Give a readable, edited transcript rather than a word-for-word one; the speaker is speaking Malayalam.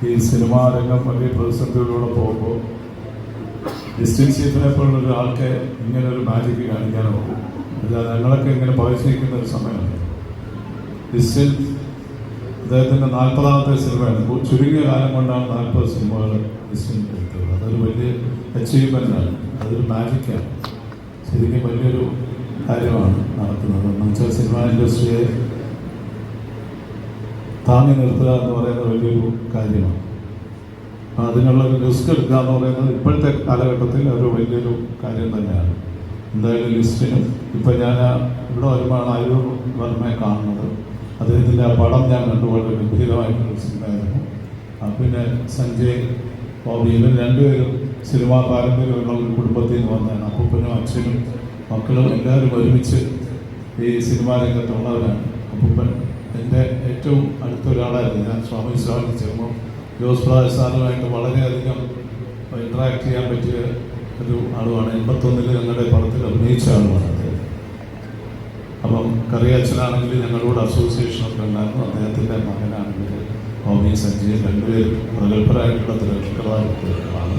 ഈ സിനിമാ രംഗം വലിയ പ്രതിസന്ധികളിലൂടെ പോകുമ്പോൾ ഡിസ്റ്റൻസിയത്തിനെ പോലുള്ള ഒരാൾക്ക് ഇങ്ങനെ ഒരു മാജിക്ക് കാണിക്കാൻ നോക്കും. ഞങ്ങളൊക്കെ ഇങ്ങനെ പകച്ചിരിക്കുന്ന ഒരു സമയമാണ്. ഡിസ്റ്റൻസ് അദ്ദേഹത്തിൻ്റെ 40ാമത്തെ സിനിമയാണ്. ചുരുങ്ങിയ കാലം കൊണ്ടാണ് 40 സിനിമകൾ ഡിസ്റ്റൻസ് എടുത്തത്. അതൊരു വലിയ അച്ചീവ്മെൻ്റാണ്, അതൊരു മാജിക്കാണ്. ശരിക്കും വലിയൊരു കാര്യമാണ് നടത്തുന്നത്. എന്നുവെച്ചാൽ സിനിമാ ഇൻഡസ്ട്രിയെ താങ്ങി നിർത്തുക എന്ന് പറയുന്നത് വലിയൊരു കാര്യമാണ്. അതിനുള്ള ഒരു റിസ്ക് എടുക്കുക എന്ന് പറയുന്നത് ഇപ്പോഴത്തെ കാലഘട്ടത്തിൽ ഒരു വലിയൊരു കാര്യം തന്നെയാണ്. എന്തായാലും ലിസ്റ്റിനും ഇപ്പം ഞാൻ ഇവിടെ വരുമ്പോഴാണ് അയ്യൂർ വർമ്മയെ കാണുന്നത്. അദ്ദേഹത്തിൻ്റെ ആ പടം ഞാൻ കണ്ടു. വളരെ ഗംഭീരമായിട്ടുള്ള സിനിമയായിരുന്നു. പിന്നെ സഞ്ജയ് ബോബി, ഇവർ രണ്ടുപേരും സിനിമാ പാരമ്പര്യമുള്ള ഒരു കുടുംബത്തിൽ നിന്ന് വന്നതാണ്. അപ്പൂപ്പനും അച്ഛനും മക്കളും എല്ലാവരും ഒരുമിച്ച് ഈ സിനിമാ രംഗത്തുള്ളവരാണ്. അപ്പൂപ്പൻ എൻ്റെ ഏറ്റവും അടുത്തൊരാളായിരുന്നു. ഞാൻ സ്വാമി സ്വാമി ചേർന്നു ജോസ് പ്രകാശ് സാറുമായിട്ട് വളരെയധികം ഇൻട്രാക്ട് ചെയ്യാൻ പറ്റിയ ഒരു ആളുമാണ്. 81 ഞങ്ങളുടെ പടത്തിൽ അഭിനയിച്ച ആളുമാണ് അദ്ദേഹം. അപ്പം കറിയാച്ചനാണെങ്കിൽ ഞങ്ങളോട് അസോസിയേഷനൊക്കെ ഉണ്ടായിരുന്നു. അദ്ദേഹത്തിൻ്റെ മകനാണെങ്കിൽ ഹോമി സഞ്ജയ്, രണ്ടുപേരും പ്രഗത്ഭരായിട്ടുള്ള തിരക്കഥാകൃത്തുക്കളാണ്.